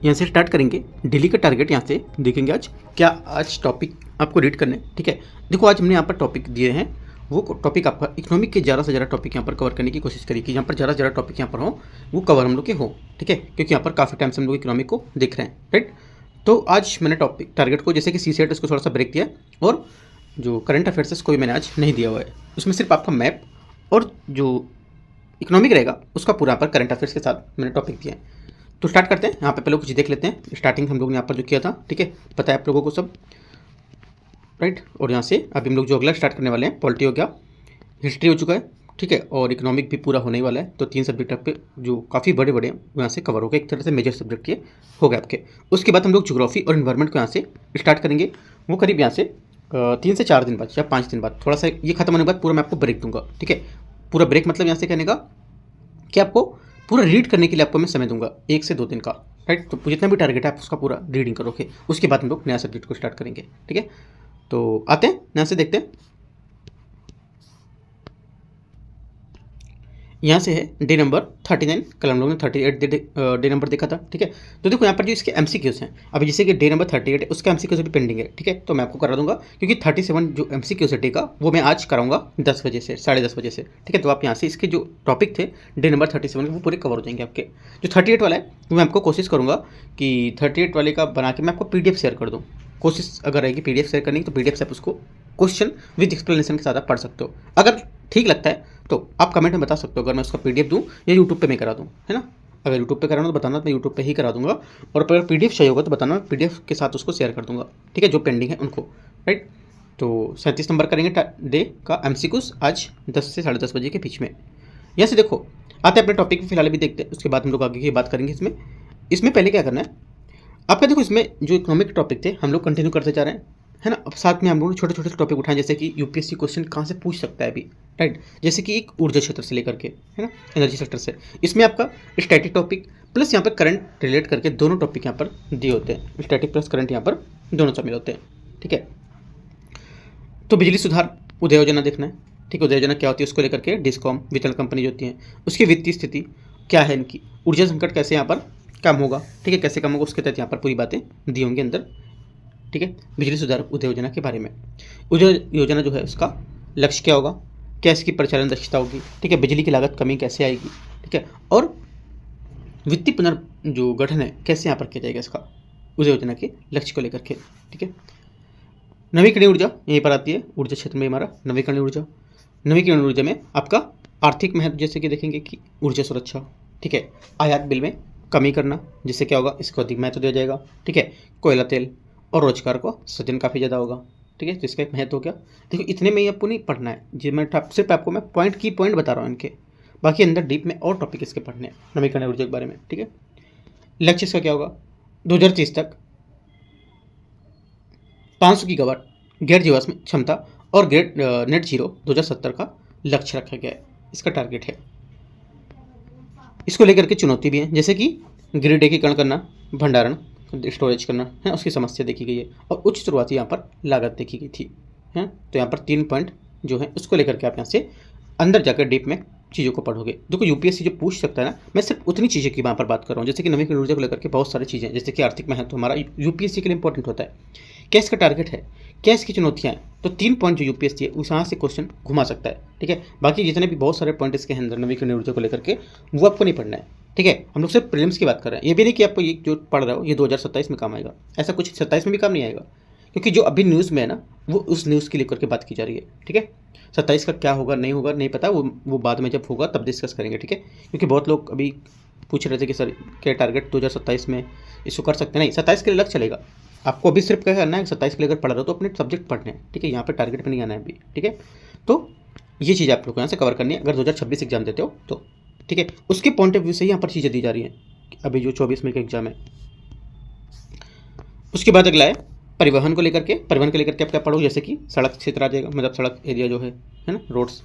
यहाँ से स्टार्ट करेंगे। डेली का टारगेट यहाँ से देखेंगे आज क्या, आज टॉपिक आपको रीड करने, ठीक है। देखो आज हमने यहाँ पर टॉपिक दिए हैं, वो टॉपिक आपका इकोनॉमिक के ज़्यादा से ज़्यादा टॉपिक यहाँ पर कवर करने की कोशिश करिए कि यहाँ पर ज़्यादा से ज़्यादा टॉपिक यहाँ पर हो, वो कवर हम लोग के हो, ठीक है, क्योंकि यहाँ पर काफ़ी टाइम से हम लोग इकोनॉमिक को देख रहे हैं, राइट। तो आज मैंने टॉपिक टारगेट को जैसे कि सी सेट इसको थोड़ा सा ब्रेक दिया, और जो करंट अफेयर्स है उसको भी मैंने आज नहीं दिया हुआ है, उसमें सिर्फ आपका मैप और जो इकोनॉमिक रहेगा उसका पूरा पर करंट अफेयर्स के साथ मैंने टॉपिक दिया है। तो स्टार्ट करते हैं। यहाँ पे पहले कुछ देख लेते हैं। स्टार्टिंग हम लोग ने यहाँ पर जो किया था, ठीक है, पता है आप लोगों को सब, राइट। और यहाँ से अभी हम लोग जो अगला स्टार्ट करने वाले हैं, पॉलिटी हो गया, हिस्ट्री हो चुका है, ठीक है, और इकोनॉमिक भी पूरा होने ही वाला है। तो 3 सब्जेक्ट आपके जो काफ़ी बड़े बड़े यहाँ से कवर हो गए, एक तरह से मेजर सब्जेक्ट ये हो गए आपके। उसके बाद हम लोग ज्योग्राफी और इन्वायरमेंट को यहाँ से स्टार्ट करेंगे, वो करीब यहाँ से 3 से 4 दिन बाद या 5 दिन बाद, थोड़ा सा ये खत्म होने के बाद पूरा मैं आपको ब्रेक दूंगा, ठीक है। पूरा ब्रेक मतलब यहाँ से कहने का कि आपको पूरा रीड करने के लिए आपको मैं समय दूंगा 1 से 2 दिन का, राइट। तो जितना भी टारगेट है आप उसका पूरा रीडिंग करोगे, उसके बाद हम लोग नया सब्जेक्ट को स्टार्ट करेंगे, ठीक है। तो आते हैं यहाँ से देखते हैं। यहाँ से है डे नंबर 39, कल हम लोग ने 38 डे नंबर देखा था, ठीक है। तो देखो यहाँ पर जो इसके MCQs हैं, अभी जैसे कि डे नंबर 38 है उसका MCQs अभी पेंडिंग है, ठीक है। तो मैं आपको करा दूंगा क्योंकि 37 जो MCQs है डे का वो मैं आज कराऊंगा 10 बजे से 10:30 बजे से, ठीक है। तो आप यहाँ से इसके जो टॉपिक थे डे नंबर 37 के वो पूरे कवर हो जाएंगे आपके। जो 38 वाला है वो मैं आपको कोशिश करूँगा कि 38 वाले का बना के मैं आपको PDF शेयर कर दूँ। कोशिश अगर रहेगी PDF शेयर करने की, तो PDF से आप उसको क्वेश्चन विद एक्सप्लेनेशन के साथ आप पढ़ सकते हो। अगर ठीक लगता है तो आप कमेंट में बता सकते हो, अगर मैं उसका PDF दूँ या यूट्यूब पे मैं करा दूँ, है ना। अगर यूट्यूब पे कराना तो बताना, मैं यूट्यूब पे ही करा दूंगा, और अगर PDF चाहिए होगा तो बताना, PDF के साथ उसको शेयर कर दूंगा, ठीक है, जो पेंडिंग है उनको, राइट। तो 37 नंबर करेंगे डे का MCQs आज 10 से 10:30 बजे के बीच में। यहाँ से देखो आते हैं अपने टॉपिक पे, फिलहाल भी देखते हैं, उसके बाद हम लोग आगे की बात करेंगे। इसमें पहले क्या करना है आपका, देखो इसमें जो इकोनॉमिक टॉपिक थे हम लोग कंटिन्यू करते जा रहे हैं, है ना। अब साथ में हम लोग छोटे छोटे टॉपिक उठाएं, जैसे कि UPSC क्वेश्चन कहाँ से पूछ सकता है अभी, राइट। जैसे कि एक ऊर्जा क्षेत्र से लेकर के, है ना, एनर्जी सेक्टर से, इसमें आपका स्टैटिक टॉपिक प्लस यहाँ पर करंट रिलेट करके दोनों टॉपिक यहाँ पर दिए होते हैं, स्टैटिक प्लस करंट यहाँ पर दोनों शामिल होते हैं, ठीक है। तो बिजली सुधार उदय योजना देखना है, ठीक है। उदय योजना क्या होती है उसको लेकर के, डिस्कॉम वितरण कंपनी जो होती हैं उसकी वित्तीय स्थिति क्या है इनकी, ऊर्जा संकट कैसे यहाँ पर कम होगा, ठीक है, कैसे कम होगा उसके तहत यहाँ पर पूरी बातें दी होंगी अंदर, ठीक है। बिजली सुधार उदय योजना के बारे में, उदय योजना जो है उसका लक्ष्य क्या होगा, क्या इसकी परिचालन दक्षता होगी, ठीक है, बिजली की लागत कमी कैसे आएगी, ठीक है, और वित्तीय जो गठन है कैसे यहाँ पर किया जाएगा इसका, उदय योजना के लक्ष्य को लेकर के, ठीक है। नवीकरणीय ऊर्जा यहीं पर आती है, ऊर्जा क्षेत्र में हमारा नवीकरणीय ऊर्जा। नवीकरणीय ऊर्जा में आपका आर्थिक महत्व जैसे कि देखेंगे कि ऊर्जा सुरक्षा, ठीक है, आयात बिल में कमी करना, जिससे क्या होगा इसको अधिक महत्व दिया जाएगा, ठीक है, कोयला तेल और रोजगार को सृजन काफ़ी ज़्यादा होगा, ठीक है, जिसका एक महत्व हो गया। देखो इतने में ही आपको नहीं पढ़ना है जी, मैं सिर्फ आपको मैं पॉइंट बता रहा हूँ इनके, बाकी अंदर डीप में और टॉपिक इसके पढ़ने हैं नवीकरणीय ऊर्जा के बारे में, ठीक है। लक्ष्य इसका क्या होगा, 2030 तक 500 गीगावाट गैर जीवाश्म क्षमता और नेट जीरो 2070 का लक्ष्य रखा गया है, इसका टारगेट है। इसको लेकर के चुनौती भी है, जैसे कि ग्रिड एकीकरण करना, भंडारण स्टोरेज करना है, उसकी समस्या देखी गई है, और उच्च शुरुआती यहाँ पर लागत देखी गई थी, है। तो यहाँ पर 3 पॉइंट जो है उसको लेकर के आप यहाँ से अंदर जाकर डीप में चीज़ों को पढ़ोगे। देखो UPSC जो पूछ सकता है ना, मैं सिर्फ उतनी चीज़ें की वहाँ पर बात कर रहा हूँ, जैसे कि नवीकरणीय ऊर्जा को लेकर के बहुत सारी चीज़ें, जैसे कि आर्थिक महत्व हमारा UPSC के लिए इंपॉर्टेंट होता है, क्या इसका टारगेट है, क्या इसकी चुनौतियाँ हैं। तो 3 पॉइंट जो UPSC है उस यहाँ से क्वेश्चन घुमा सकता है, ठीक है। बाकी जितने भी बहुत सारे पॉइंट इसके अंदर नवीकरणीय ऊर्जा को लेकर के वो आपको नहीं पढ़ना है, ठीक है। हम लोग सिर्फ प्रीलिम्स की बात कर रहे हैं, ये भी नहीं कि आपको ये जो पढ़ रहे हो ये 2027 में काम आएगा, ऐसा कुछ 27 में भी काम नहीं आएगा, क्योंकि जो अभी न्यूज़ में है ना वो उस न्यूज़ की लेकर के बात की जा रही है, ठीक है। 27 का क्या होगा नहीं पता, वो बाद में जब होगा तब डिस्कस करेंगे, ठीक है। क्योंकि बहुत लोग अभी पूछ रहे थे कि सर क्या टारगेट 2027 में इसको कर सकते हैं, नहीं 27 के लिए अलग चलेगा। आपको अभी सिर्फ क्या करना है, 27 के लिए अगर पढ़ रहे हो तो अपने सब्जेक्ट पढ़ने हैं, ठीक है, यहाँ पर टारगेट पे नहीं आना है अभी, ठीक है। तो ये चीज़ आप लोग को यहाँ से कवर करनी है अगर 2026 एग्जाम देते हो तो, ठीक है। उसके पॉइंट ऑफ व्यू से यहाँ पर चीज़ें दी जा रही हैं अभी जो 24 में का एग्जाम है। उसके बाद अगला है परिवहन को लेकर के, आप क्या पढ़ो, जैसे कि सड़क क्षेत्र आ जाएगा, मतलब सड़क एरिया जो है ना, रोड्स,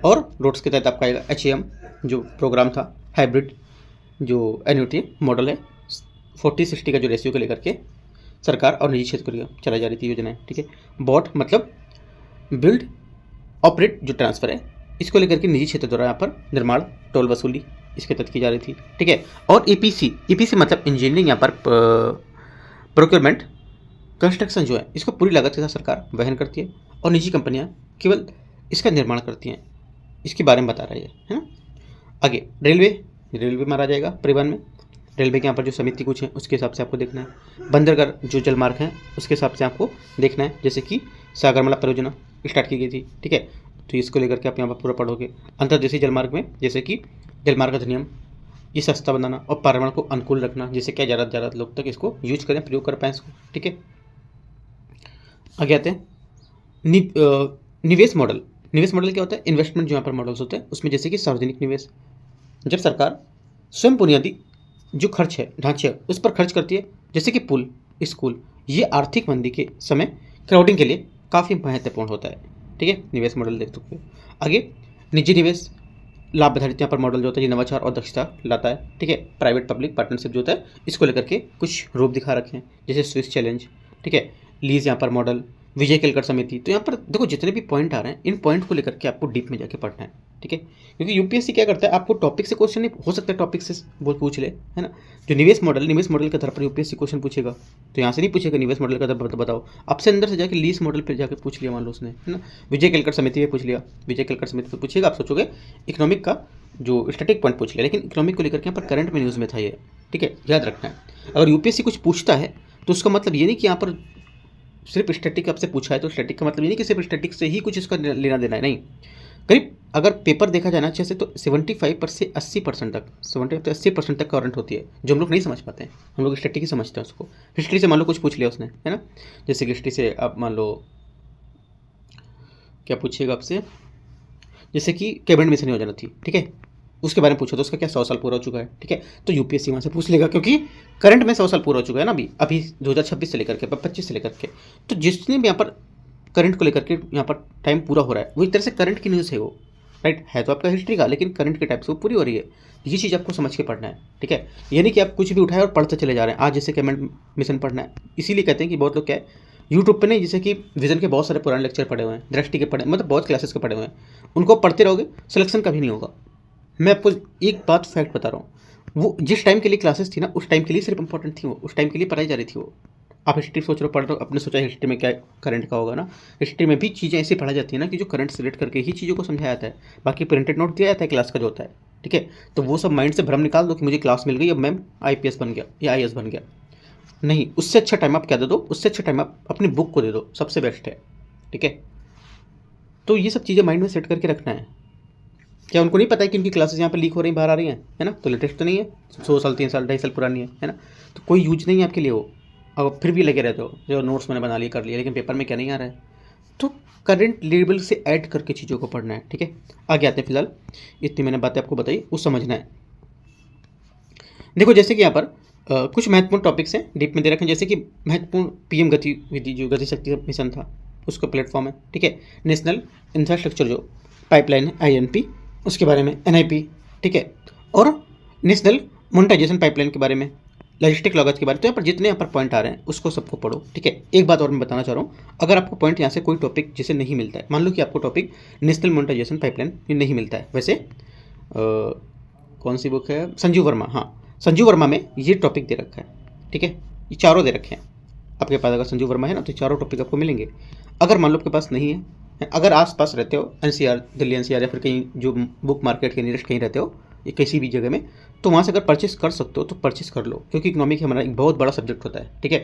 और रोड्स के तहत आपका आएगा HAM जो प्रोग्राम था, हाइब्रिड जो एन्युटी मॉडल है, 40-60 का जो रेशियो को लेकर के सरकार और निजी क्षेत्र को चलाई जा रही थी योजनाएं, ठीक है। बॉट मतलब बिल्ड ऑपरेट जो ट्रांसफ़र है, इसको लेकर के निजी क्षेत्र द्वारा यहाँ पर निर्माण, टोल वसूली, इसके तहत की जा रही थी, ठीक है। और ईपीसी मतलब इंजीनियरिंग यहाँ पर प्रोक्योरमेंट कंस्ट्रक्शन जो है इसको पूरी लागत के साथ सरकार वहन करती है और निजी कंपनियां केवल इसका निर्माण करती हैं। इसके बारे में बता रहा है ना। आगे रेलवे में आ जाएगा परिवहन में। रेलवे के यहाँ पर जो समिति कुछ है उसके हिसाब से आपको देखना है। बंदरगाह जो जलमार्ग हैं उसके हिसाब से आपको देखना है, जैसे कि सागरमाला परियोजना स्टार्ट की गई थी, ठीक है। तो इसको लेकर के आप यहाँ पर पूरा पढ़ोगे। अंतर्देशीय जलमार्ग में जैसे कि जलमार्ग अधिनियम, ये सस्ता बनाना और पर्यावरण को अनुकूल रखना, जिससे क्या ज़्यादा से ज़्यादा लोग तक इसको यूज करें, प्रयोग कर पाएँ इसको, ठीक है। आगे आते हैं निवेश मॉडल। निवेश मॉडल क्या होता है? इन्वेस्टमेंट जो यहाँ पर मॉडल्स होते हैं उसमें जैसे कि सार्वजनिक निवेश, जब सरकार स्वयं बुनियादी जो खर्च है, ढांचे उस पर खर्च करती है, जैसे कि पुल, स्कूल, ये आर्थिक मंदी के समय क्राउडिंग के लिए काफ़ी महत्वपूर्ण होता है, ठीक है। निवेश मॉडल देख सकते हो। आगे निजी निवेश लाभ आधारित यहाँ पर मॉडल जो होता है ये नवाचार और दक्षता लाता है, ठीक है। प्राइवेट पब्लिक पार्टनरशिप जो होता है इसको लेकर के कुछ रूप दिखा रखे हैं, जैसे स्विस चैलेंज, ठीक है। लीज यहाँ पर मॉडल, विजय केलकर समिति। तो यहाँ पर देखो जितने भी पॉइंट आ रहे हैं इन पॉइंट को लेकर के आपको डीप में जाके पढ़ना है, ठीक है। क्योंकि यूपीएससी क्या करता है, आपको टॉपिक से क्वेश्चन नहीं हो सकता, टॉपिक से पूछ ले, है ना। जो निवेश मॉडल के आधार पर यूपीएससी क्वेश्चन पूछेगा, तो यहाँ से नहीं पूछेगा निवेश मॉडल का आधार पर बताओ, आपसे अंदर से जाके लीज मॉडल पर जाकर पूछ लिया मान लो उसने, है ना। विजय केलकर समिति पे पूछ लिया, विजय केलकर समिति पर पूछेगा, आप सोचोगे इकोनॉमिक का जो स्टैटिक पॉइंट पूछ लिया, लेकिन इकोनॉमिक को लेकर के यहाँ पर करंट में न्यूज़ में था ये, ठीक है, याद रखना है। अगर यूपीएससी कुछ पूछता है तो उसका मतलब ये नहीं कि यहाँ पर सिर्फ स्टैटिक आपसे पूछा है तो स्टैटिक का मतलब ये नहीं कि सिर्फ स्टैटिक से ही कुछ इसका लेना देना है, नहीं। करीब अगर पेपर देखा जाना अच्छे से तो 75% से 80% तक, 70 से 80% तक करंट होती है, जो हम लोग नहीं समझ पाते हैं। हम लोग स्टैटिक ही समझते हैं उसको। हिस्ट्री से मान लो कुछ पूछ लिया उसने, है ना, जैसे कि हिस्ट्री से आप मान लो क्या पूछिएगा आपसे, जैसे कि कैबिनेट मिशन योजना थी, ठीक है, उसके बारे में पूछो तो उसका क्या 100 साल पूरा हो चुका है, ठीक है। तो यूपीएससी वहाँ से पूछ लेगा, क्योंकि करंट में 100 साल पूरा हो चुका है ना अभी 2026 से लेकर के 25 से लेकर के। तो जिसने भी यहाँ पर करंट को लेकर के यहाँ पर टाइम पूरा हो रहा है वो एक तरह से करंट की न्यूज़ है वो, राइट है तो आपका हिस्ट्री का, लेकिन करंट के टाइप से वो पूरी हो रही है। ये चीज़ आपको समझ के पढ़ना है, ठीक है। ये नहीं कि आप कुछ भी उठाए और पढ़ते चले जा रहे हैं। आज जैसे कैबिनेट मिशन पढ़ना है, इसीलिए कहते हैं कि बहुत लोग क्या है यूट्यूब पे नहीं, जैसे कि विजन के बहुत सारे पुराने लेक्चर पढ़े हुए हैं, दृष्टि के पढ़े, मतलब बहुत क्लासेस के पढ़े हुए हैं, उनको पढ़ते रहोगे सिलेक्शन कभी नहीं होगा। मैं आपको एक बात फैक्ट बता रहा हूँ, वो जिस टाइम के लिए क्लासेस थी ना उस टाइम के लिए सिर्फ इंपॉर्टेंट थी, वो उस टाइम के लिए पढ़ाई जा रही थी वो। आप हिस्ट्री सोच रहे हो, पढ़ रहे हो, अपने सोचा हिस्ट्री में क्या करंट का होगा ना, हिस्ट्री में भी चीज़ें ऐसी पढ़ाई जाती है ना कि जो करंट से रिलेट करके ही चीज़ों को समझाया जाता है, बाकी प्रिंटेड नोट दिया जाता है क्लास का जो होता है, ठीक है। तो वो सब माइंड से भ्रम निकाल दो कि मुझे क्लास मिल गई अब मैम आईपीएस बन गया या आईएएस बन गया, नहीं। उससे अच्छा टाइम आप क्या दे दो, उससे अच्छा टाइम आप अपनी बुक को दे दो, सबसे बेस्ट है, ठीक है। तो ये सब चीज़ें माइंड में सेट करके रखना है। क्या उनको नहीं पता है कि इनकी क्लासेस यहाँ पर लीक हो रही बाहर आ रही हैं, है ना, तो लेटेस्ट तो नहीं है, 100 साल 3 साल 2.5 साल पुरानी है ना, तो कोई यूज नहीं है आपके लिए वो। अब फिर भी लगे रहते हो जो नोट्स मैंने बना लिए कर लिए, लेकिन पेपर में क्या नहीं आ रहा है। तो करंट लेवल से ऐड करके चीज़ों को पढ़ना है, ठीक है। आगे आते हैं, फिलहाल इतनी मैंने बातें आपको बताई, वो समझना है। देखो जैसे कि यहाँ पर कुछ महत्वपूर्ण टॉपिक्स हैं डीप में दे रखे हैं, जैसे कि महत्वपूर्ण पीएम गतिविधि जो गति शक्ति मिशन था उसका प्लेटफॉर्म है, ठीक है। नेशनल इंफ्रास्ट्रक्चर जो पाइपलाइन है आईएनपी, उसके बारे में एनआईपी, ठीक है। और नेशनल मोनेटाइजेशन पाइपलाइन के बारे में, लॉजिस्टिक लागत के बारे में। तो यहाँ पर जितने यहाँ पर पॉइंट आ रहे हैं उसको सबको पढ़ो, ठीक है। एक बात और मैं बताना चाह रहा हूँ, अगर आपको पॉइंट यहाँ से कोई टॉपिक जिसे नहीं मिलता है, मान लो कि आपको टॉपिक नेशनल मोनेटाइजेशन पाइपलाइन नहीं मिलता है, वैसे कौन सी बुक है, संजीव वर्मा, हाँ संजीव वर्मा में ये टॉपिक दे रखा है, ठीक है, ये चारों दे रखे हैं आपके पास। अगर संजीव वर्मा है ना तो चारों टॉपिक आपको मिलेंगे। अगर मान लो आपके पास नहीं है, अगर आसपास रहते हो एनसीआर, दिल्ली एनसीआर या फिर कहीं जो बुक मार्केट के नियरेस्ट कहीं रहते हो या किसी भी जगह में, तो वहाँ से अगर परचेस कर सकते हो तो परचेस कर लो, क्योंकि इकोनॉमिक हमारा एक बहुत बड़ा सब्जेक्ट होता है, ठीक है।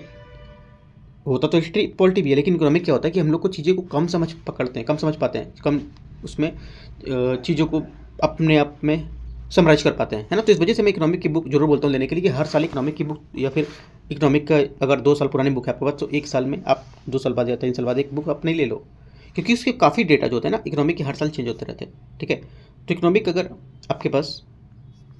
होता तो हिस्ट्री पॉलिटी भी है, लेकिन इकोनॉमिक क्या होता है कि हम लोग को चीज़ों को कम समझ पकड़ते हैं, कम समझ पाते हैं, कम उसमें चीज़ों को अपने आप में समराइज कर पाते हैं, है ना। तो इस वजह से मैं इकोनॉमिक की बुक जरूर बोलता हूँ लेने के लिए, कि हर साल इकोनॉमिक की बुक या फिर इकोनॉमिक का अगर 2 साल पुरानी बुक है आपके पास तो 1 साल में आप 2 साल बाद या 3 साल बाद एक बुक अपने ले लो, क्योंकि उसके काफ़ी डेटा जो होता है ना इकोनॉमिक के हर साल चेंज होते रहते हैं, ठीक है। तो इकोनॉमिक अगर आपके पास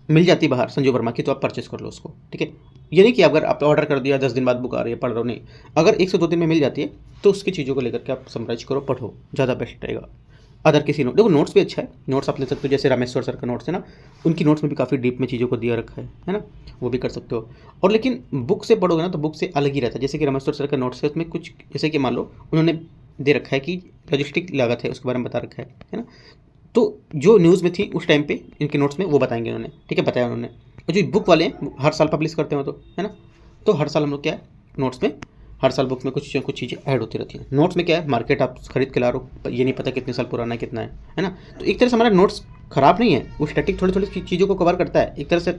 मिल जाती है बाहर संजीव वर्मा की तो आप परचेस कर लो उसको, ठीक है। ये नहीं कि अगर आप ऑर्डर कर दिया 10 दिन बाद बुक आ रही है पढ़ रहे हो, नहीं, अगर 1 से 2 दिन में मिल जाती है तो उसकी चीज़ों को लेकर के आप समराइज करो, पढ़ो, ज़्यादा बेस्ट रहेगा। अदर किसी नोट, देखो नोट्स भी अच्छा है, नोट्स आप ले सकते हो, जैसे रामेश्वर सर का नोट्स है ना, उनकी नोट्स में भी काफ़ी डीप में चीज़ों को दिया रखा है ना, वो भी कर सकते हो। और लेकिन बुक से पढ़ोगे ना तो बुक से अलग ही रहता है, जैसे कि रामेश्वर सर का नोट्स है उसमें कुछ, जैसे कि मान लो उन्होंने दे रखा है कि लॉजिस्टिक लागत है उसके बारे में बता रखा है ना, तो जो न्यूज़ में थी उस टाइम पे इनके नोट्स में वो बताएंगे इन्होंने, ठीक है, बताया उन्होंने। और जो बुक वाले हैं हर साल पब्लिश करते हैं तो, है ना, तो हर साल हम लोग क्या है नोट्स में, हर साल बुक में कुछ चीज़ें ऐड होती रहती हैं। नोट्स में क्या है, मार्केट आप खरीद के ला रहे हो, ये नहीं पता कितने साल पुराना है कितना है ना। तो एक तरह से हमारा नोट्स खराब नहीं है, वो स्टैटिक थोड़ी थोड़ी चीज़ों को कवर करता है। एक तरह से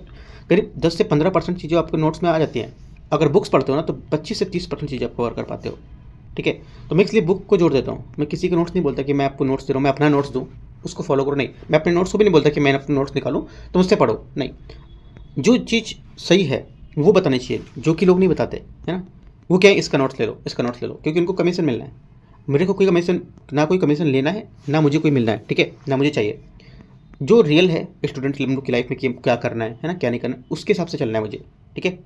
करीब 10 से 15% चीज़ें आपके नोट्स में आ जाती हैं। अगर बुक्स पढ़ते हो ना तो 25 से 30% चीज़ें आप कवर कर पाते हो, ठीक है। तो मैं इसलिए बुक को जोड़ देता हूँ। मैं किसी के नोट्स नहीं बोलता कि मैं आपको नोट्स दे रहा हूँ, मैं अपना नोट्स दूँ उसको फॉलो करो, नहीं। मैं अपने नोट्स को भी नहीं बोलता कि मैं अपने नोट्स निकालूँ तो मुझसे पढ़ो, नहीं। जो चीज़ सही है वो बतानी चाहिए, जो कि लोग नहीं बताते, है ना। वो क्या है, इसका नोट्स ले लो, इसका नोट्स ले लो, क्योंकि उनको कमीशन मिलना है। मेरे को कोई कमीशन, ना कोई कमीशन लेना है, ना मुझे कोई मिलना है, ठीक है, ना मुझे चाहिए। जो रियल है स्टूडेंट हम लोग की लाइफ में कि क्या करना है ना, क्या नहीं करना है, उसके हिसाब से चलना है मुझे, ठीक है।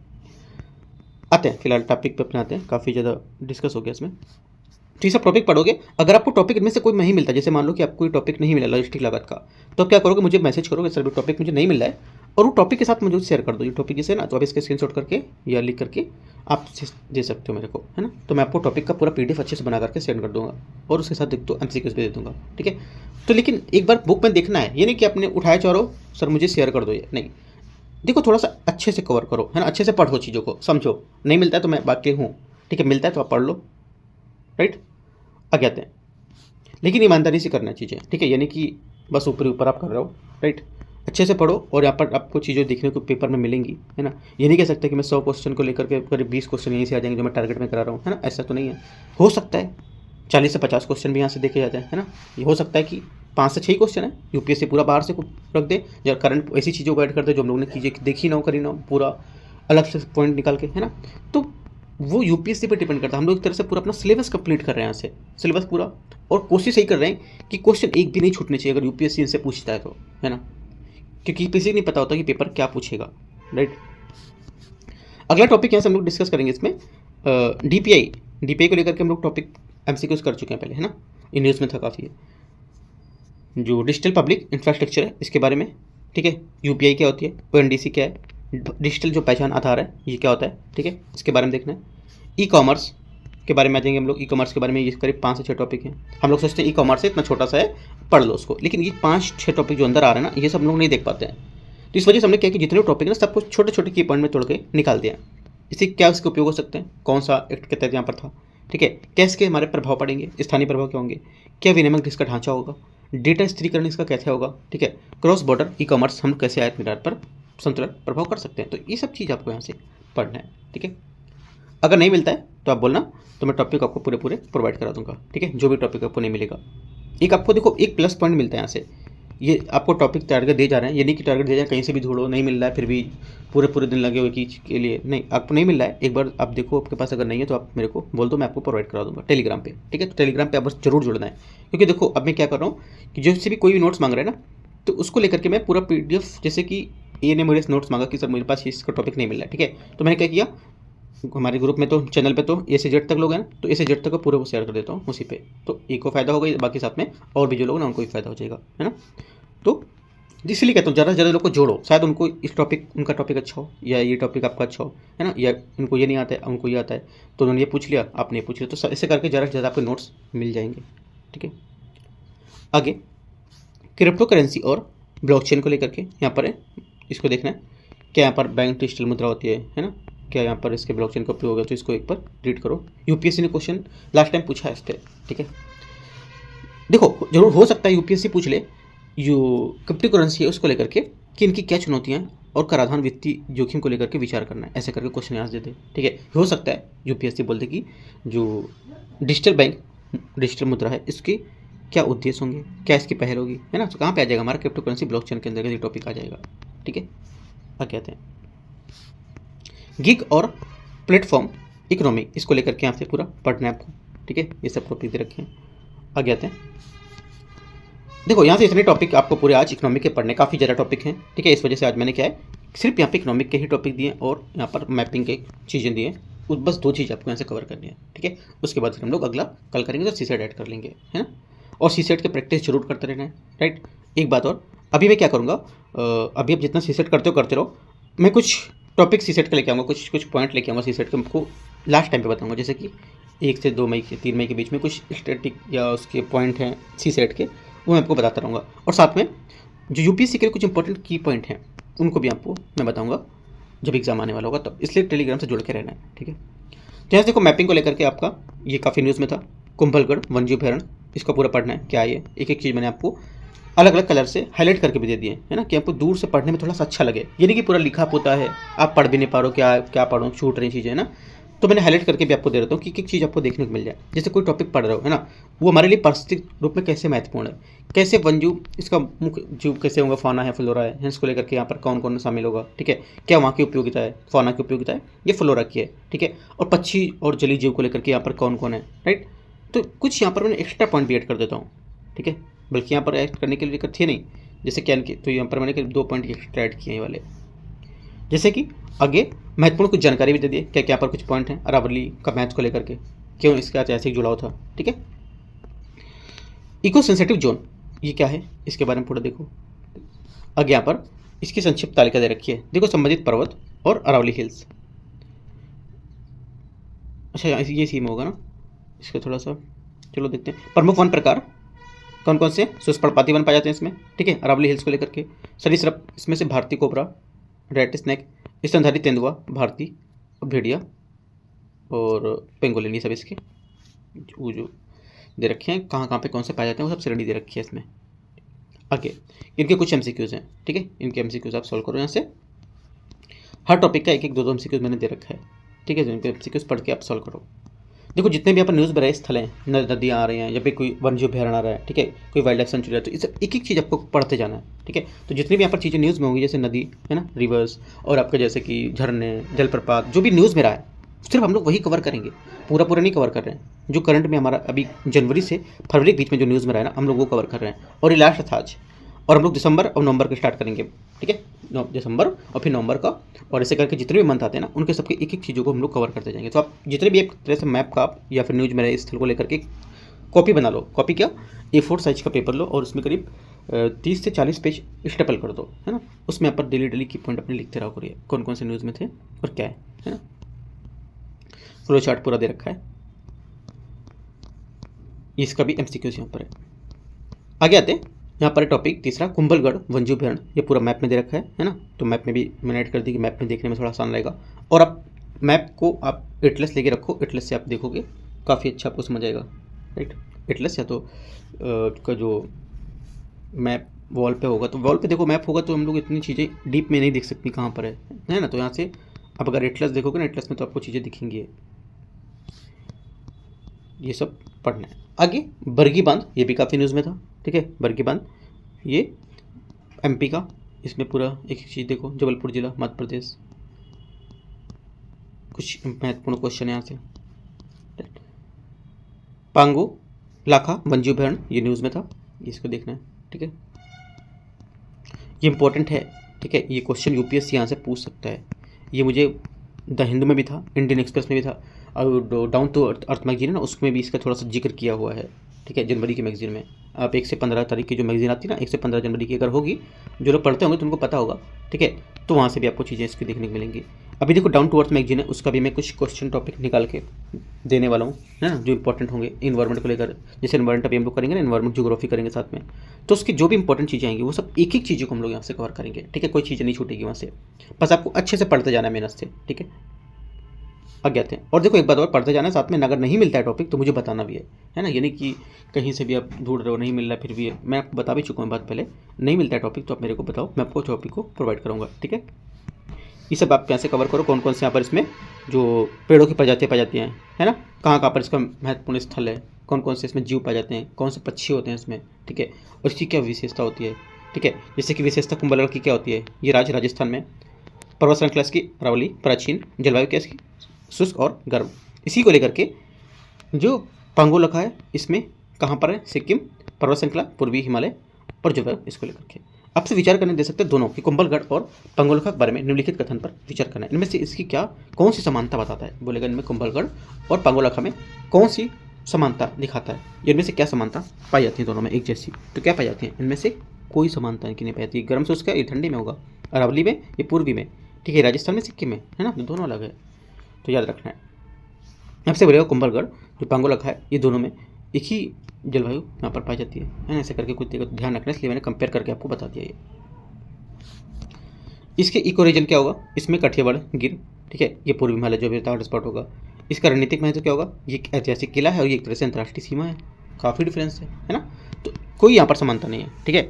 आते हैं फिलहाल टॉपिक पे अपने आते हैं, काफ़ी ज़्यादा डिस्कस हो गया इसमें। तो ये सब टॉपिक पढ़ोगे, अगर आपको टॉपिक इनमें से कोई नहीं मिलता, जैसे मान लो कि आपको कोई टॉपिक नहीं मिला लॉजिस्टिक लागत का, तो आप क्या करोगे, मुझे मैसेज करोगे सर भी टॉपिक मुझे नहीं मिल रहा है, और वो टॉपिक के साथ मुझे शेयर कर दो। ये टॉपिक जैसे ना, तो आप इसके स्क्रीनशॉट करके या लिख करके आप दे सकते हो मेरे को, है ना। तो मैं आपको टॉपिक का पूरा PDF अच्छे से बना करके सेंड कर दूंगा, और उसके साथ दो MCQs भी दे दूंगा, ठीक है। तो लेकिन एक बार बुक में देखना है, ये नहीं कि आपने उठाया चारो सर मुझे शेयर कर दो, ये नहीं। देखो थोड़ा सा अच्छे से कवर करो, है ना, अच्छे से पढ़ो, चीज़ों को समझो। नहीं मिलता है तो मैं बाकी हूँ, ठीक है, मिलता है तो आप पढ़ लो, राइट। आगे आते हैं, लेकिन ईमानदारी से करना चीज़ें, ठीक है, यानी कि बस ऊपर ऊपर आप कर रहे हो, राइट। अच्छे से पढ़ो, और यहाँ पर आपको चीज़ें देखने को पेपर में मिलेंगी, है ना। ये नहीं कह सकता कि मैं 100 क्वेश्चन को लेकर के करीब 20 क्वेश्चन यहीं से आ जाएंगे जो मैं टारगेट में करा रहा हूँ, है ना, ऐसा तो नहीं है। हो सकता है 40 से 50 क्वेश्चन भी यहाँ से देखे जाते हैं, है ना। ये हो सकता है कि 5 से 6 क्वेश्चन है UPSC पूरा बाहर से रख दे, या करंट ऐसी चीज़ों को ऐड कर दे जो हम लोगों ने चीज़ें देखी ना हो, करी ना हो, पूरा अलग से पॉइंट निकाल के, है ना। तो वो UPSC पे डिपेंड करता है। हम लोग एक तरह से पूरा अपना सिलेबस कंप्लीट कर रहे हैं यहाँ से, सिलेबस पूरा, और कोशिश यही कर रहे हैं कि क्वेश्चन एक भी नहीं छूटने चाहिए अगर UPSC इनसे पूछता है तो, है ना, क्योंकि UPSC को नहीं पता होता कि पेपर क्या पूछेगा, राइट। अगला टॉपिक यहाँ से हम लोग डिस्कस करेंगे इसमें DPI को लेकर के हम लोग टॉपिक MCQs कर चुके हैं पहले, है ना, इन न्यूज़ में था काफ़ी। जो डिजिटल पब्लिक इंफ्रास्ट्रक्चर है इसके बारे में, ठीक है, UPI क्या होती है, ONDC क्या है, डिजिटल जो पहचान आधार है ये क्या होता है, ठीक है, इसके बारे में देखना है। E-कॉमर्स के बारे में आ जाएंगे हम लोग। E-कॉमर्स के बारे में ये करीब 5 से 6 टॉपिक हैं। हम लोग सोचते हैं E-कॉमर्स है इतना छोटा सा है, पढ़ लो उसको, लेकिन ये 5-6 टॉपिक जो अंदर आ रहे हैं ना, ये सब लोग नहीं देख पाते हैं। तो इस वजह से हमने क्या कि जितने टॉपिक है ना सबको छोटे छोटे की पॉइंट में तोड़ के निकाल दिया। इससे क्या उसके उपयोग हो सकते हैं, कौन सा एक्ट के तहत यहाँ पर था, ठीक है, कैसे हमारे प्रभाव पड़ेंगे, स्थानीय प्रभाव क्या होंगे, क्या विनिमय इसका ढांचा होगा, डेटा स्थिरीकरण इसका कैसे होगा, ठीक है, क्रॉस बॉर्डर E-कॉमर्स हम कैसे आयात निर्यात पर संतुलन प्रभाव कर सकते हैं। तो ये सब चीज़ आपको यहाँ से पढ़ना है, ठीक है। अगर नहीं मिलता है तो आप बोलना, तो मैं टॉपिक आपको पूरे प्रोवाइड करा दूंगा, ठीक है। जो भी टॉपिक आपको नहीं मिलेगा, एक आपको देखो एक प्लस पॉइंट मिलता है यहाँ से, ये आपको टॉपिक टारगेट दे जा रहे हैं, ये नहीं कि टारगेट दे जाए कहीं से भी ढूंढो, नहीं मिल रहा है फिर भी पूरे दिन लगे हुए चीज़ के लिए, नहीं, आपको नहीं मिल रहा है, एक बार आप देखो, आपके पास अगर नहीं है तो आप मेरे को बोल दो, मैं आपको प्रोवाइड करा दूंगा टेलीग्राम पे, ठीक है। तो टेलीग्राम पे आप बस जरूर जुड़ना है, क्योंकि देखो अब मैं क्या कर रहा हूँ कि जैसे भी कोई भी नोट्स मांग रहा है ना, तो उसको लेकर के मैं पूरा PDF, जैसे कि ए ने मेरे नोट्स मांगा कि सर मेरे पास इसका टॉपिक नहीं मिल रहा है, ठीक है, तो मैंने क्या किया, हमारे ग्रुप में तो चैनल पे तो A से Z तक लोग हैं ना, तो A से Z तक का पूरे को शेयर कर देता हूँ उसी पे, तो एक को फ़ायदा होगा, बाकी साथ में और भी जो लोग ना उनको भी फ़ायदा हो जाएगा, है ना। तो इसलिए कहता हूँ ज़्यादा से ज़्यादा लोग को जोड़ो, शायद उनको इस टॉपिक, उनका टॉपिक अच्छा हो, या ये टॉपिक आपका अच्छा हो, है ना, या उनको ये नहीं आता है उनको ये आता है, तो उन्होंने ये पूछ लिया आपने ये पूछ लिया, तो ऐसे करके ज़्यादा से ज़्यादा आपके नोट्स मिल जाएंगे, ठीक है। आगे क्रिप्टो करेंसी और ब्लॉकचेन को लेकर के यहाँ पर है, इसको देखना है, क्या यहाँ पर बैंक डिजिटल मुद्रा होती है ना, क्या यहाँ पर इसके ब्लॉकचेन का उपयोग है, तो इसको एक बार रीड करो। UPSC ने क्वेश्चन लास्ट टाइम पूछा है इस पर, ठीक है। देखो जरूर हो सकता है UPSC पूछ ले जो क्रिप्टो करेंसी है उसको लेकर के कि इनकी क्या चुनौतियाँ हैं और कराधान वित्तीय जोखिम को लेकर के विचार करना है, ऐसे करके क्वेश्चन यहाँ से देते, ठीक है। हो सकता है UPSC बोलते कि जो डिजिटल बैंक डिजिटल मुद्रा है इसके क्या उद्देश्य होंगे, क्या इसकी पहल होगी, है ना, तो कहाँ पे आ जाएगा हमारा क्रिप्टो करेंसी ब्लॉकचेन के अंदर ये टॉपिक आ जाएगा, ठीक है। आगे आते हैं गिग और प्लेटफॉर्म इकोनॉमी, इसको लेकर के यहाँ से पूरा पढ़ना है आपको, ठीक है, ये सब टॉपिक दे रखे हैं। आगे आते हैं, देखो यहाँ से इतने टॉपिक आपको पूरे आज इकोनॉमिक के पढ़ने, काफ़ी ज़्यादा टॉपिक हैं, ठीक है, इस वजह से आज मैंने क्या है सिर्फ यहाँ पे इकोनॉमिक के ही टॉपिक दिए और यहाँ पर मैपिंग के चीज़ें दिए, बस 2 चीज़ आपको यहाँ से कवर करनी है, ठीक है। उसके बाद फिर हम लोग अगला कल करेंगे तो CSET ऐड कर लेंगे, है ना, और CSET की प्रैक्टिस जरूर करते रहना है, राइट। एक बात और, अभी मैं क्या करूँगा, अभी आप जितना CSET करते रहो, मैं कुछ टॉपिक CSET का लेके आऊँगा, कुछ पॉइंट लेके आऊँगा CSET के, आपको लास्ट टाइम पे बताऊँगा, जैसे कि 1 से 2 मई के 3 मई के बीच में कुछ स्टैटिक या उसके पॉइंट हैं CSET के, वो मैं आपको बताता रहूँगा। और साथ में जो यूपीएससी के कुछ इंपॉर्टेंट की पॉइंट हैं उनको भी आपको मैं बताऊँगा जब एग्जाम आने वाला होगा तब, इसलिए टेलीग्राम से जुड़ के रहना है, ठीक है। तो यहाँ देखो मैपिंग को लेकर के आपका ये काफ़ी न्यूज़ में था, कुंभलगढ़ वन्यजीव अभयारण्य, इसका पूरा पढ़ना है क्या है, एक एक चीज़ मैंने आपको अलग अलग कलर से हाईलाइट करके भी दे दिए है ना, कि आपको दूर से पढ़ने में थोड़ा सा अच्छा लगे, ये नहीं कि पूरा लिखा पोता है आप पढ़ भी नहीं पा रहे हो, क्या क्या पढ़ो छूट रही चीज़ें है ना। तो मैंने हाईलाइट करके भी आपको दे देता हूँ कि एक चीज़ आपको देखने को मिल जाए। जैसे कोई टॉपिक पढ़ रहे हो है ना, वो हमारे लिए पारिस्थितिक रूप में कैसे महत्वपूर्ण है, कैसे वन्यजीव, इसका मुख्य जीव कैसे होगा, फाना है फ्लोरा है, इसको लेकर के यहाँ पर कौन कौन शामिल होगा, ठीक है, क्या वहाँ की उपयोगिता है, फाना की उपयोगिता है, ये फ्लोरा की है, ठीक है, और पक्षी और जलीय जीव को लेकर के यहाँ पर कौन कौन है, राइट। तो कुछ यहाँ पर मैंने एक्स्ट्रा पॉइंट भी ऐड कर देता हूँ, ठीक है, बल्कि यहाँ पर ऐड करने के लिए थे नहीं, जैसे क्या की, तो यहाँ पर मैंने 2 पॉइंट एक्स्ट्रा ऐड किए वाले, जैसे कि आगे महत्वपूर्ण कुछ जानकारी भी दे दी क्या क्या पर कुछ पॉइंट हैं अरावली का मैच को लेकर के, क्यों इसका ऐतिहासिक जुड़ाव था, ठीक है। इको सेंसिटिव जोन ये क्या है इसके बारे में पूरा देखो। आगे यहाँ पर इसकी संक्षिप्त तालिका दे रखी है, देखो संबंधित पर्वत और अरावली हिल्स। अच्छा ये सीम होगा ना, इसका थोड़ा सा चलो देखते हैं। प्रमुख वन प्रकार कौन कौन से, सुस्पर्णपाती वन पाए जाते हैं इसमें, ठीक है, अरावली हिल्स को लेकर के। सरीसृप इसमें से भारतीय कोबरा, रेड स्नैक, स्तनधारी तेंदुआ, भारतीय भेड़िया और पेंगोलिन, ये सब इसके वो जो दे रखे हैं, कहाँ कहाँ पे कौन से पाए जाते हैं वो सब श्रेणी दे रखी है इसमें। आगे इनके कुछ एमसीक्यूज हैं, ठीक है, इनके एमसीक्यूज आप सॉल्व करो यहाँ से। हर टॉपिक का एक एक 2 एमसीक्यूज मैंने दे रखा है, ठीक है, जो इनके एमसीक्यूज पढ़ के आप सॉल्व करो। देखो जितने भी यहाँ पर न्यूज़ बराए स्थल हैं, नदियाँ आ रही हैं या फिर कोई वन्यजीव अभयारण्य आ रहा है, ठीक है, कोई वाइल्ड लाइफ सेंचुरी है, तो इस एक एक चीज़ आपको पढ़ते जाना है, ठीक है। तो जितनी भी यहाँ पर चीज़ें न्यूज़ में होंगी, जैसे नदी है ना, रिवर्स, और आपके जैसे कि झरने, जलप्रपात, जो भी न्यूज़ में रहा है सिर्फ हम लोग वही कवर करेंगे, पूरा पूरा नहीं कवर कर रहे हैं। जो करंट में हमारा अभी जनवरी से फरवरी के बीच में जो न्यूज़ में रहा है ना, हम लोग वो कवर कर रहे हैं, और ये लास्ट था आज, और हम लोग दिसंबर और नवंबर के स्टार्ट करेंगे, ठीक है, दिसंबर और फिर नवंबर का, और ऐसे करके जितने भी मंथ आते हैं ना उनके सबके एक एक चीज़ों को हम लोग कवर करते जाएंगे। तो आप जितने भी एक तरह से मैप का या फिर न्यूज़ में रहे स्थल को लेकर के कॉपी बना लो, कॉपी क्या A4 साइज का पेपर लो और उसमें करीब 30 से 40 पेज स्टेपल कर दो, है ना, उसमें आप डेली डेली की पॉइंट अपने लिखते रहो करिए, कौन कौन से न्यूज़ में थे और क्या है ना। फ्लो चार्ट पूरा दे रखा है, इसका भी MCQs यहाँ पर है। आगे आते हैं, यहाँ पर टॉपिक तीसरा कुंभलगढ़ वन्यजीव अभयारण्य, ये पूरा मैप में दे रखा है ना, तो मैप में भी मैंने ऐड कर दी कि मैप में देखने में थोड़ा आसान रहेगा, और आप मैप को आप एटलस लेके रखो, एटलस से आप देखोगे काफ़ी अच्छा आपको समझ आएगा, राइट। एटलस या तो का जो मैप वॉल पे होगा, तो वॉल पे देखो मैप होगा तो हम लोग इतनी चीज़ें डीप में नहीं देख सकती कहाँ पर है ना, तो यहाँ से आप अगर एटलस देखोगे ना, एटलस में तो आपको चीज़ें दिखेंगी, ये सब पढ़ना है। आगे बरगी बांध, ये भी काफ़ी न्यूज़ में था, ठीक है, बरगी बांध ये MP का, इसमें पूरा एक एक चीज़ देखो, जबलपुर जिला मध्य प्रदेश, कुछ महत्वपूर्ण क्वेश्चन है यहाँ से। पांगो लाखा वन्यजीव अभयारण्य, ये न्यूज़ में था, इसको देखना है, ठीक है, ये इंपॉर्टेंट है, ठीक है, ये क्वेश्चन यूपीएससी यहाँ से पूछ सकता है। ये मुझे द हिंदू में भी था, इंडियन एक्सप्रेस में भी था, और डाउन टू अर्थ मैगजीन है ना, उसमें भी इसका थोड़ा सा जिक्र किया हुआ है, ठीक है, जनवरी की मैगजीन में। आप 1 से 15 तारीख की जो मैगजीन आती है ना, 1 से 15 जनवरी की अगर होगी, जो लोग पढ़ते होंगे तो उनको पता होगा, ठीक है, तो वहाँ से भी आपको चीज़ें इसकी देखने को मिलेंगी। अभी देखो डाउन टू अर्थ मैगजीन है, उसका भी मैं कुछ क्वेश्चन टॉपिक निकाल के देने वाला हूँ, है ना, जो इंपॉर्टेंट होंगे इन्वायरमेंट को लेकर। जैसे इन्वायरमेंट अभी हम लोग करेंगे ना, इन्वायरमेंट ज्योग्राफी करेंगे साथ में, तो उसकी जो भी इंपॉर्टेंट चीज़ें आएंगी वो सब एक एक चीज़ों को हम लोग यहाँ से कवर करेंगे, ठीक है, कोई चीज़ नहीं छूटेगी वहाँ से, बस आपको अच्छे से पढ़ते जाना है मेहनत से, ठीक है। अज्ञात हैं, और देखो एक बात और, पढ़ते जाना साथ में, अगर नहीं मिलता है टॉपिक तो मुझे बताना भी है ना, ये नहीं कि कहीं से भी आप ढूंढ रहे हो नहीं मिल रहा फिर भी है, मैं आपको बता भी चुका हूँ बात पहले, नहीं मिलता है टॉपिक तो आप मेरे को बताओ, मैं आपको टॉपिक को प्रोवाइड करूँगा, ठीक है। ये सब आप कैसे कवर करो, कौन कौन से यहाँ पर इसमें जो पेड़ों की प्रजातियाँ पाई जाती हैं, है ना, कहाँ कहाँ पर इसका महत्वपूर्ण स्थल है, कौन कौन से इसमें जीव पाए जाते हैं, कौन से पक्षी होते हैं इसमें, ठीक है, और इसकी क्या विशेषता होती है, ठीक है। जैसे कि विशेषता कुंभलगढ़ की क्या होती है, ये राज्य राजस्थान में, पर्वत श्रृंखला इसकी अरावली, प्राचीन, जलवायु क्या इसकी शुष्क और गर्म। इसी को लेकर के जो पांगो लखा है इसमें कहाँ पर है, सिक्किम, पर्वत श्रृंखला, पूर्वी हिमालय और जलवायु, इसको लेकर के आपसे विचार करने दे सकते हैं दोनों कि कुंभलगढ़ और पांगो लखा के बारे में निम्नलिखित कथन पर विचार करना है, इनमें से इसकी क्या कौन सी समानता बताता है, बोलेगा इनमें कुंभलगढ़ और पांगो लखा में कौन सी समानता दिखाता है, इनमें से क्या समानता पाई जाती है दोनों में एक जैसी, तो क्या पाई जाती है, इनमें से कोई समानता इनकी नहीं पाई जाती। गर्म से उसका ये ठंडी में होगा, अरावली में ये पूर्वी में, ठीक है, राजस्थान में सिक्किम में, है ना, दोनों अलग है, तो याद रखना है। आपसे बोलेगा कुंभलगढ़ जो पांगो लखा है ये दोनों में एक ही जलवायु यहाँ पर पाई जाती है ना। ऐसे करके कुछ ध्यान रखना, इसलिए मैंने कंपेयर करके आपको बता दिया ये। इसके इको रीजन क्या होगा, इसमें कठियावाड़ गिर, ठीक है, ये पूर्वी हिमालय जो भी हॉट स्पॉट होगा। इसका रणनीतिक महत्व क्या होगा, ये एक ऐतिहासिक किला है और ये एक तरह से अंतर्राष्ट्रीय सीमा है, काफ़ी डिफरेंस है ना। तो कोई यहाँ पर समानता नहीं है, ठीक है।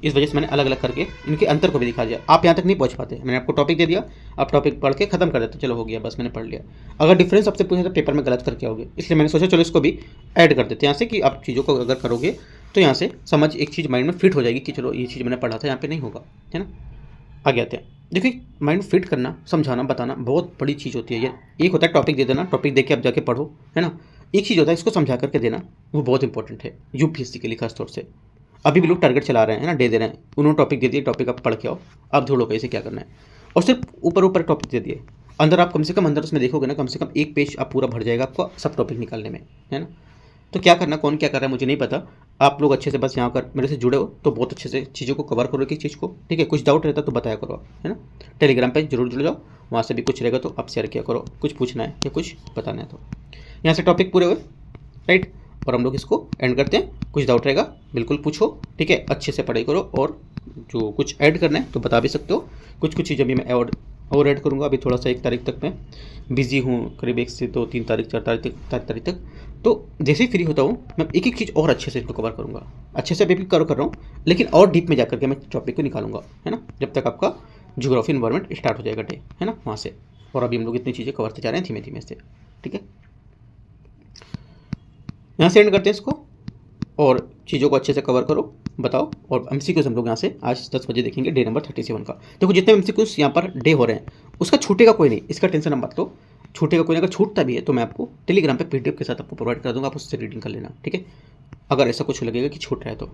इस वजह से मैंने अलग अलग करके इनके अंतर को भी दिखा दिया। आप यहाँ तक नहीं पहुँच पाते, मैंने आपको टॉपिक दे दिया, आप टॉपिक पढ़ के खत्म कर देते, चलो हो गया, बस मैंने पढ़ लिया। अगर डिफरेंस आपसे पूछे तो पेपर में गलत करके आओगे, इसलिए मैंने सोचा चलो इसको भी ऐड कर देते हैं यहाँ से, कि आप चीज़ों को अगर करोगे तो यहाँ से समझ एक चीज़ माइंड में फिट हो जाएगी कि चलो ये चीज़ मैंने पढ़ा था, यहाँ पे नहीं होगा, है ना। आगे आते हैं। देखिए, माइंड फिट करना, समझाना, बताना बहुत बड़ी चीज़ होती है ये। एक होता है टॉपिक दे देना, टॉपिक दे के आप जाके पढ़ो, है ना। एक चीज़ होता है इसको समझा करके देना, वो बहुत इंपॉर्टेंट है यूपीएससी के लिए खास तौर से। अभी भी लोग टारगेट चला रहे हैं ना, दे रहे हैं, उन्होंने टॉपिक दे दिए, टॉपिक आप पढ़ के आओ, आप ढूंढो कैसे क्या करना है, और सिर्फ ऊपर ऊपर टॉपिक दे दिए। अंदर आप कम से कम अंदर उसमें देखोगे ना, कम से कम एक पेज आप पूरा भर जाएगा आपको सब टॉपिक निकालने में, है ना। तो क्या करना, कौन क्या कर रहा है मुझे नहीं पता, आप लोग अच्छे से बस यहाँ कर मेरे से जुड़े हो तो बहुत अच्छे से चीज़ों को कवर करो, एक एक चीज़ को, ठीक है। कुछ डाउट रहता तो बताया करो, है ना। टेलीग्राम पे जरूर जुड़ जाओ, वहाँ से भी कुछ रहेगा तो आप शेयर किया करो, कुछ पूछना है या कुछ बताना है तो। यहाँ से टॉपिक पूरे हुए, राइट, और हम लोग इसको एंड करते हैं। कुछ डाउट रहेगा बिल्कुल पूछो, ठीक है, अच्छे से पढ़ाई करो, और जो कुछ ऐड करना है तो बता भी सकते हो। कुछ कुछ चीज़ें भी मैं और ऐड करूँगा। अभी थोड़ा सा 1 तारीख तक मैं बिजी हूँ, करीब 1 से 2 3 तारीख 4 तारीख तक। तो जैसे ही फ्री होता हूँ मैं एक एक चीज़ और अच्छे से इसको कवर करूँगा। अच्छे से अभी भी कवर कर रहा हूँ, लेकिन और डीप में जा करके मैं टॉपिक को निकालूंगा, है ना, जब तक आपका ज्योग्राफी एनवायरनमेंट स्टार्ट हो जाएगा डे, है ना, वहाँ से। और अभी हम लोग इतनी चीज़ें कवर करते जा रहे हैं धीमे धीमे से, ठीक है। यहाँ से एंड करते हैं इसको, और चीज़ों को अच्छे से कवर करो, बताओ। और एमसीक्यूज हम लोग यहाँ से आज 10 बजे देखेंगे, डे नंबर 37 का। देखो जितने एमसीक्यूज यहाँ पर डे हो रहे हैं उसका छूटेगा कोई नहीं, इसका टेंशन मत लो, छूटेगा कोई नहीं। अगर छूटता भी है तो मैं आपको टेलीग्राम पे पीडीएफ के साथ आपको प्रोवाइड कर दूंगा, आप उससे रीडिंग कर लेना, ठीक है। अगर ऐसा कुछ लगेगा कि छूट रहा है तो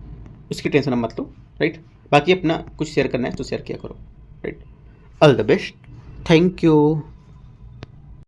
उसकी टेंशन मत लो, राइट। बाकी अपना कुछ शेयर करना है तो शेयर किया करो, right. All the best, thank you.